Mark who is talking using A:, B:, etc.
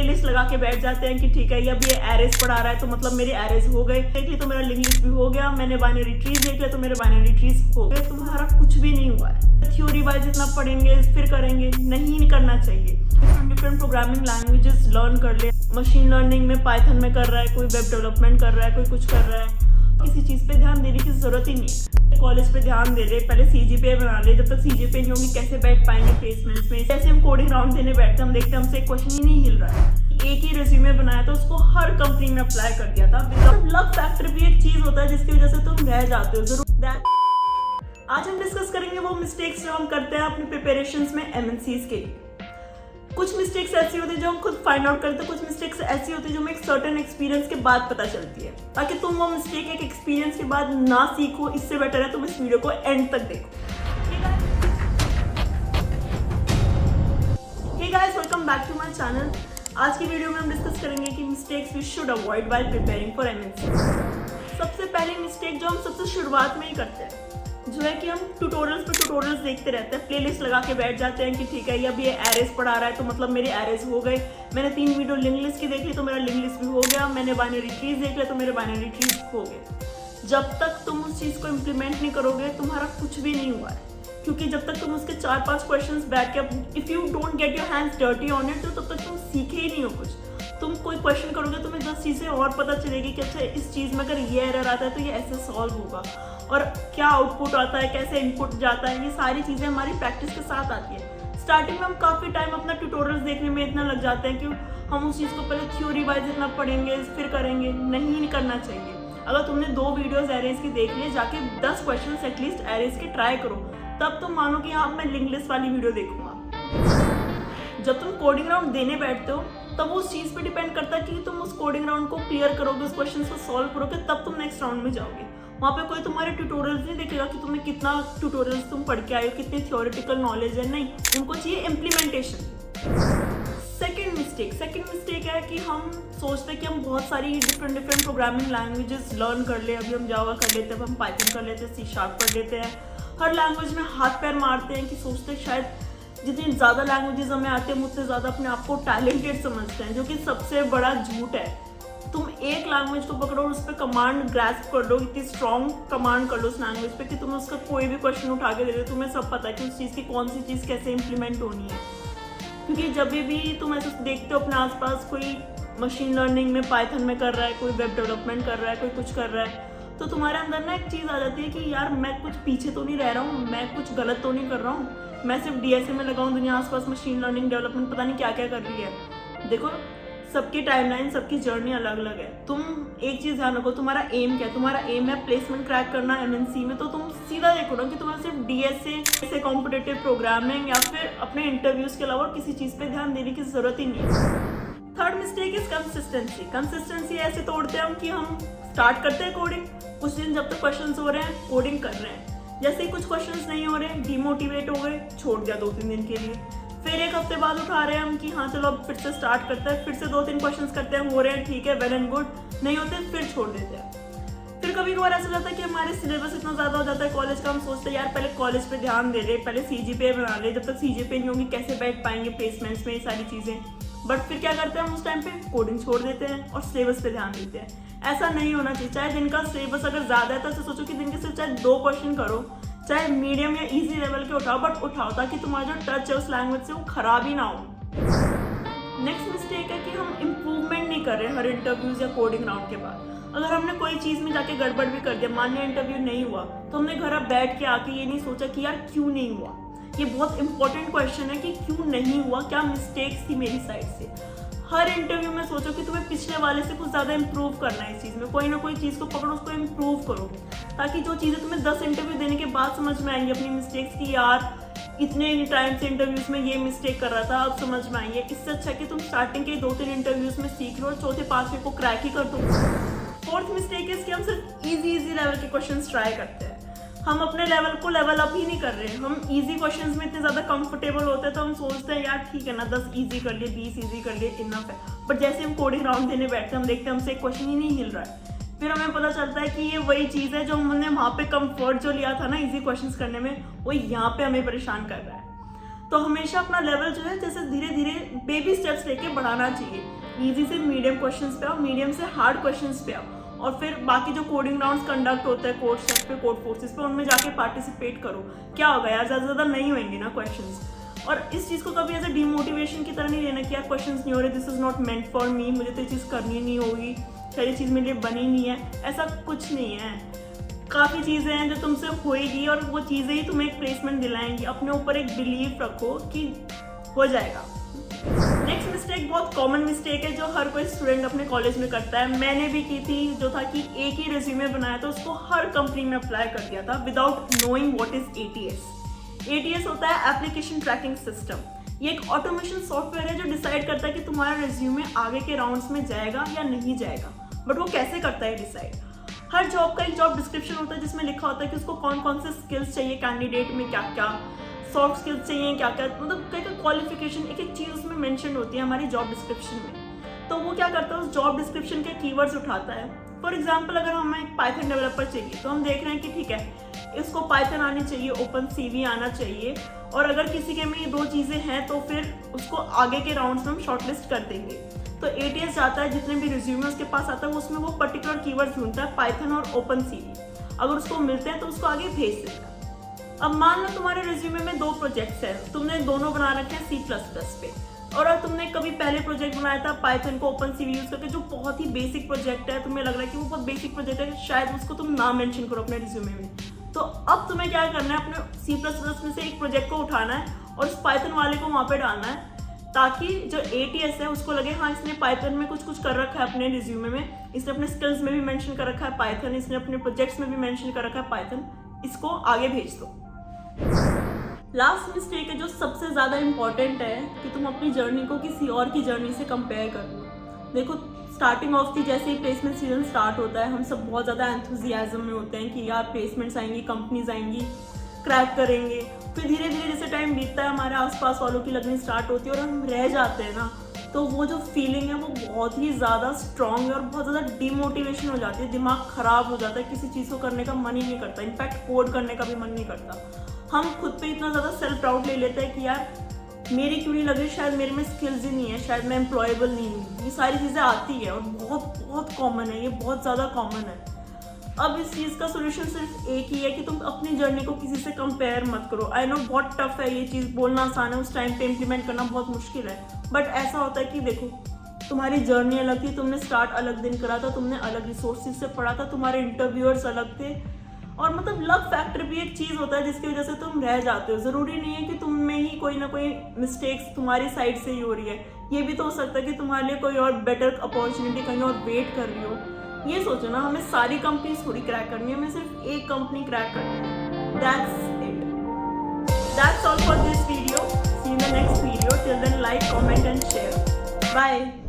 A: Playlist लगा के बैठ जाते हैं कि ठीक है अब ये एरेज पढ़ा रहा है तो मतलब मेरे एरेज हो गए, देख ली तो मेरा लिंक लिस्ट भी हो गया, मैंने बाइनरी ट्रीज देख लिया तो मेरे बाइनरी ट्रीज हो गए। तुम्हारा कुछ भी नहीं हुआ है। थ्योरी वाइज इतना पढ़ेंगे फिर करेंगे, नहीं करना चाहिए। डिफरेंट प्रोग्रामिंग लैंग्वेजेस लर्न कर ले। मशीन लर्निंग में पाइथन में कर रहा है, कोई वेब डेवलपमेंट कर रहा है, कोई कुछ कर रहा है, किसी चीज पे ध्यान देने की जरूरत ही नहीं है। कॉलेज पे ध्यान दे रहे, पहले सीजीपीए बना ले, जब तक सीजीपीए नहीं होगी कैसे बैठ पाएंगे प्लेसमेंट्स में। जैसे हम कोडिंग राउंड देने बैठते हम देखते हमसे एक क्वेश्चन ही नहीं हिल रहा है। एक ही रेज्यूमे बनाया था, उसको हर कंपनी में अप्लाई कर दिया था। लक फैक्टर भी एक चीज होता है जिसकी वजह से तुम रह जाते हो जरूर। आज हम डिस्कस करेंगे वो मिस्टेक्स जो हम करते हैं अपनी प्रिपरेशंस में एमएनसीज के लिए। कुछ मिस्टेक्स ऐसी होती है जो हम खुद फाइंड आउट करते हैं, कुछ मिस्टेक्स ऐसी होती है जो हमें एक सर्टेन एक्सपीरियंस के बाद पता चलती है। ताकि तुम वो मिस्टेक एक एक्सपीरियंस के बाद ना सीखो, इससे बेटर है तुम इस वीडियो को एंड तक देखो। Hey guys, welcome back to my channel. आज की वीडियो में हम डिस्कस करेंगे कि mistakes we should avoid while preparing for MNC. सबसे पहली मिस्टेक जो हम सबसे शुरुआत में ही करते हैं जो है कि हम ट्यूटोरियल्स पे ट्यूटोरियल्स देखते रहते हैं, प्लेलिस्ट लगा के बैठ जाते हैं कि ठीक है अब ये एरेज पढ़ा रहा है तो मतलब मेरे एरेज हो गए, मैंने 3 वीडियो लिंक लिस्ट की देख ली तो मेरा लिंक लिस्ट भी हो गया, मैंने बाइनरी ट्रीज देख लिया तो मेरे बाइनरी ट्रीज हो गए। जब तक तुम उस चीज़ को इम्प्लीमेंट नहीं करोगे तुम्हारा कुछ भी नहीं हुआ है। क्योंकि जब तक तुम उसके 4-5 क्वेश्चंस बैठ के if you don't get your hands dirty on it तो तब तक तुम सीखे ही नहीं हो कुछ। तुम कोई क्वेश्चन करोगे तुम्हें 10 चीज़ें और पता चलेगी कि अच्छा इस चीज़ में अगर ये एरर आता है तो ये ऐसे सॉल्व होगा, और क्या आउटपुट आता है, कैसे इनपुट जाता है, ये सारी चीज़ें हमारी प्रैक्टिस के साथ आती है। स्टार्टिंग में हम काफ़ी टाइम अपना ट्यूटोरियल्स देखने में इतना लग जाते हैं कि हम उस चीज़ को पहले थ्योरी वाइज इतना पढ़ेंगे फिर करेंगे, नहीं करना चाहिए। अगर तुमने 2 वीडियोस एरेज की देख लिए, जाके 10 क्वेश्चन एटलीस्ट एरेज के ट्राई करो, तब तुम मानो कि हाँ मैं लिंक लिस्ट वाली वीडियो देखूंगा। जब तुम कोडिंग राउंड देने बैठते हो तब उस चीज़ पे डिपेंड करता है कि तुम उस कोडिंग राउंड को क्लियर करोगे, उस क्वेश्चन को सॉल्व करोगे, तब तुम नेक्स्ट राउंड में जाओगे। वहाँ पे कोई तुम्हारे ट्यूटोरियल्स नहीं देखेगा कि तुम्हें कितना ट्यूटोरियल्स तुम पढ़ के आए हो, कितनी थ्योरेटिकल नॉलेज है, नहीं, उनको चाहिए इम्प्लीमेंटेशन। सेकेंड मिस्टेक है कि हम सोचते हैं कि हम बहुत सारी डिफरेंट प्रोग्रामिंग लैंग्वेजेस लर्न कर ले। अभी हम जावा कर लेते हैं, हम पाइथन कर लेते हैं, C# पढ़ लेते हैं, हर लैंग्वेज में हाथ पैर मारते हैं कि सोचते हैं शायद जितनी ज़्यादा लैंग्वेजेस हमें आती है हम उतने ज़्यादा अपने आप को टैलेंटेड समझते हैं, जो कि सबसे बड़ा झूठ है। तुम एक लैंग्वेज को पकड़ो और उस पर कमांड ग्रैस्प कर लो, इतनी स्ट्रॉन्ग कमांड कर लो उस लैंग्वेज पे कि तुम्हें उसका कोई भी क्वेश्चन उठा के दे दो, तुम्हें सब पता है कि उस चीज़ की कौन सी चीज़ कैसे इंप्लीमेंट होनी है। क्योंकि जब भी तुम ऐसे देखते हो अपने आसपास कोई मशीन लर्निंग में पाइथन में कर रहा है, कोई वेब डेवलपमेंट कर रहा है, कोई कुछ कर रहा है, तो तुम्हारे अंदर ना एक चीज़ आ जाती है कि यार मैं कुछ पीछे तो नहीं रह रहा हूँ, मैं कुछ गलत तो नहीं कर रहा हूँ, मैं सिर्फ डीएसए में लगा हूँ, दुनिया आसपास मशीन लर्निंग डेवलपमेंट पता नहीं क्या क्या कर रही है। देखो सबकी टाइमलाइन, सबकी जर्नी अलग अलग है। तुम एक चीज़ ध्यान रखो, तुम्हारा एम क्या है? तुम्हारा एम है प्लेसमेंट क्रैक करना एमएनसी में, तो तुम सीधा देखो ना कि तुम्हें सिर्फ डीएसए कॉम्पिटिटिव प्रोग्रामिंग या फिर अपने इंटरव्यूज के अलावा किसी चीज़ पे ध्यान देने की जरूरत ही नहीं है। थर्ड मिस्टेक इज कंसिस्टेंसी ऐसे तोड़ते हैं हम कि हम स्टार्ट करते हैं कोडिंग, कुछ दिन जब तक क्वेश्चंस हो रहे हैं कोडिंग कर रहे हैं, जैसे ही कुछ क्वेश्चंस नहीं हो रहे डिमोटिवेट हो गए, छोड़ दिया 2-3 दिन के लिए, फिर एक हफ्ते बाद उठा रहे हैं हम कि हाँ चलो अब फिर से स्टार्ट करते हैं, फिर से 2-3 क्वेश्चंस करते हैं, हो रहे हैं ठीक है, वेल एंड गुड, नहीं होते फिर छोड़ देते हैं। फिर कभी कभार ऐसा लगता है कि हमारे सिलेबस इतना ज़्यादा हो जाता है कॉलेज का, हम सोचते हैं यार पहले कॉलेज पे ध्यान दे रहे, पहले सीजीपीए बना ले, जब तक सीजीपीए नहीं होगी कैसे बैठ पाएंगे प्लेसमेंट्स में, ये सारी चीज़ें। बट फिर क्या करते हैं हम उस टाइम पे कोडिंग छोड़ देते हैं और सिलेबस पे ध्यान देते हैं। ऐसा नहीं होना चाहिए। चाहे दिन का सिलेबस अगर ज़्यादा है तो ऐसे सोचो कि दिन के सिर्फ चाहे 2 क्वेश्चन करो, चाहे मीडियम या इजी लेवल के उठाओ, बट उठाओ ताकि तुम्हारा जो टच है उस लैंग्वेज से वो खराब ही ना हो। नेक्स्ट मिस्टेक है कि हम इम्प्रूवमेंट नहीं कर रहे हर इंटरव्यूज या कोडिंग राउंड के बाद। अगर हमने कोई चीज़ में जाके गड़बड़ भी कर दिया, मान लिया इंटरव्यू नहीं हुआ, तो हमने घर अब बैठ के आके ये नहीं सोचा कि यार क्यों नहीं हुआ। ये बहुत इंपॉर्टेंट क्वेश्चन है कि क्यों नहीं हुआ, क्या मिस्टेक्स थी मेरी साइड से। हर इंटरव्यू में सोचो कि तुम्हें पिछले वाले से कुछ ज़्यादा इंप्रूव करना है इस चीज़ में, कोई ना कोई चीज़ को पकड़ो, उसको इंप्रूव करो, ताकि जो चीज़ें तुम्हें 10 इंटरव्यू देने के बाद समझ में आएंगी अपनी मिस्टेक्स की, यार इतने टाइम से इंटरव्यूज में ये मिस्टेक कर रहा था, अब समझ में आई है। इससे अच्छा कि तुम स्टार्टिंग के 2-3 इंटरव्यूज में सीख लो और 4थे-5वें को क्रैक ही कर दो। फोर्थ मिस्टेक है कि हम सिर्फ इजी लेवल के क्वेश्चन ट्राई करते हैं। हम अपने लेवल को लेवल अप ही नहीं कर रहे। हम इजी क्वेश्चंस में इतने ज़्यादा कंफर्टेबल होते हैं तो हम सोचते हैं यार ठीक है ना 10 इजी कर लिए, 20 इजी कर लिए, इनफ है। बट जैसे हम कोडिंग राउंड देने बैठते हैं हम देखते हैं हमसे एक क्वेश्चन ही नहीं हिल रहा है, फिर हमें पता चलता है कि ये वही चीज़ है जो हमने वहाँ पे कंफर्ट जो लिया था ना इजी क्वेश्चंस करने में, वो यहाँ पे हमें परेशान कर रहा है। तो हमेशा अपना लेवल जो है जैसे धीरे धीरे बेबी स्टेप्स लेके बढ़ाना चाहिए। इजी से मीडियम क्वेश्चंस पे आओ, मीडियम से हार्ड क्वेश्चंस पे आओ, और फिर बाकी जो कोडिंग राउंड्स कंडक्ट होते हैं कोड सेट पे, कोड फोर्सेस पे, उनमें जाके पार्टिसिपेट करो। क्या होगा यार, ज़्यादा से ज़्यादा नहीं होंगे ना क्वेश्चंस। और इस चीज़ को कभी ऐसे डिमोटिवेशन की तरह नहीं लेना कि यार क्वेश्चंस नहीं हो रहे, this is not meant for me, मुझे तो ये चीज़ करनी नहीं होगी, शायद ये चीज़ मेरे लिए बनी नहीं है। ऐसा कुछ नहीं है, काफ़ी चीज़ें हैं जो तुमसे होएगी और वो चीज़ें ही तुम्हें एक प्लेसमेंट दिलाएंगी। अपने ऊपर एक बिलीव रखो कि हो जाएगा। नेक्स्ट मिस्टेक बहुत कॉमन मिस्टेक है जो हर कोई स्टूडेंट अपने कॉलेज में करता है, मैंने भी की थी, जो था कि एक ही रेज्यूमे बनाया था, उसको हर कंपनी में अप्लाई कर दिया था without knowing what is ATS। ATS होता है एप्लीकेशन ट्रैकिंग सिस्टम। ये एक ऑटोमेशन सॉफ्टवेयर है जो डिसाइड करता है कि तुम्हारा रेज्यूमे आगे के राउंड्स में जाएगा या नहीं जाएगा। बट वो कैसे करता है डिसाइड? हर जॉब का एक जॉब डिस्क्रिप्शन होता है जिसमें लिखा होता है कि उसको कौन कौन से स्किल्स चाहिए, कैंडिडेट में क्या क्या सॉफ्ट स्किल्स चाहिए, क्या क्या, मतलब कई कई क्वालिफिकेशन, एक एक चीज़ उसमें मेंशन होती है हमारी जॉब डिस्क्रिप्शन में। तो वो क्या करता है, उस जॉब डिस्क्रिप्शन के कीवर्ड्स उठाता है। फॉर एग्जाम्पल अगर हमें एक पाइथन डेवलपर चाहिए तो हम देख रहे हैं कि ठीक है इसको पाइथन आनी चाहिए, OpenCV आना चाहिए, और अगर किसी के में ये दो चीज़ें हैं तो फिर उसको आगे के राउंड्स में हम शॉर्टलिस्ट कर देंगे। तो ATS जाता है, जितने भी रिज्यूमे उसके पास आता है वो उसमें वो पर्टिकुलर कीवर्ड्स ढूंढता है, पाइथन और OpenCV। अगर उसको मिलते हैं तो उसको आगे भेज देता है। अब मान लो तुम्हारे रिज्यूमे में 2 प्रोजेक्ट्स हैं, तुमने दोनों बना रखे हैं C++ पे, और अगर तुमने कभी पहले प्रोजेक्ट बनाया था पाइथन को OpenCV यूज करके, जो बहुत ही बेसिक प्रोजेक्ट है, तुम्हें लग रहा है कि वो बहुत बेसिक प्रोजेक्ट है, शायद उसको तुम ना मेंशन करो अपने रिज्यूमे में, तो अब तुम्हें क्या करना है, अपने C++ में से एक प्रोजेक्ट को उठाना है और उस पाइथन वाले को वहाँ पे डालना है, ताकि जो ATS है उसको लगे हाँ इसने पाइथन में कुछ कर रखा है अपने रिज्यूमे में, इसने अपने स्किल्स में भी मेंशन कर रखा है पाइथन, इसने अपने प्रोजेक्ट्स में भी मेंशन कर रखा है पाइथन, इसको आगे भेज दो। लास्ट मिस्टेक है जो सबसे ज़्यादा इम्पॉर्टेंट है कि तुम अपनी जर्नी को किसी और की जर्नी से कंपेयर करो। देखो स्टार्टिंग ऑफ की जैसे ही प्लेसमेंट सीजन स्टार्ट होता है, हम सब बहुत ज़्यादा एंथुजियाज्म में होते हैं कि यार प्लेसमेंट्स आएंगी, कंपनीज आएंगी, क्रैक करेंगे। फिर धीरे धीरे जैसे टाइम बीतता है, हमारे आसपास वालों की लगनी स्टार्ट होती है और हम रह जाते हैं ना, तो वो जो फीलिंग है वो बहुत ही ज़्यादा स्ट्रॉन्ग है और बहुत ज़्यादा डिमोटिवेशन हो जाती है, दिमाग ख़राब हो जाता है, किसी चीज़ को करने का मन ही नहीं करता, इनफैक्ट कोड करने का भी मन नहीं करता। हम खुद पे इतना ज़्यादा सेल्फ डाउट ले लेते हैं कि यार मेरी क्यों नहीं लग रही, शायद मेरे में स्किल्स ही नहीं है, शायद मैं एम्प्लॉयबल नहीं हूँ। ये सारी चीज़ें आती है और बहुत बहुत कॉमन है, ये बहुत ज़्यादा कॉमन है। अब इस चीज़ का सोल्यूशन सिर्फ एक ही है कि तुम अपनी जर्नी को किसी से कंपेयर मत करो। आई नो बहुत टफ है ये चीज़, बोलना आसान है, उस टाइम पे इम्प्लीमेंट करना बहुत मुश्किल है, बट ऐसा होता है कि देखो तुम्हारी जर्नी अलग थी, तुमने स्टार्ट अलग दिन करा था, तुमने अलग रिसोर्सेज से पढ़ा था, तुम्हारे इंटरव्यूअर्स अलग थे, और मतलब लक फैक्टर भी एक चीज़ होता है जिसकी वजह से तुम रह जाते हो। ज़रूरी नहीं है कि तुम में ही कोई ना कोई मिस्टेक्स तुम्हारी साइड से ही हो रही है, ये भी तो हो सकता है कि तुम्हारे लिए कोई और बेटर अपॉर्चुनिटी कहीं और वेट कर रही हो। ये सोचो ना, हमें सारी कंपनीज थोड़ी क्रैक करनी है, हमें सिर्फ एक कंपनी क्रैक करनी है। That's all for this video. See you in the next video. Till then, like, comment and share. Bye.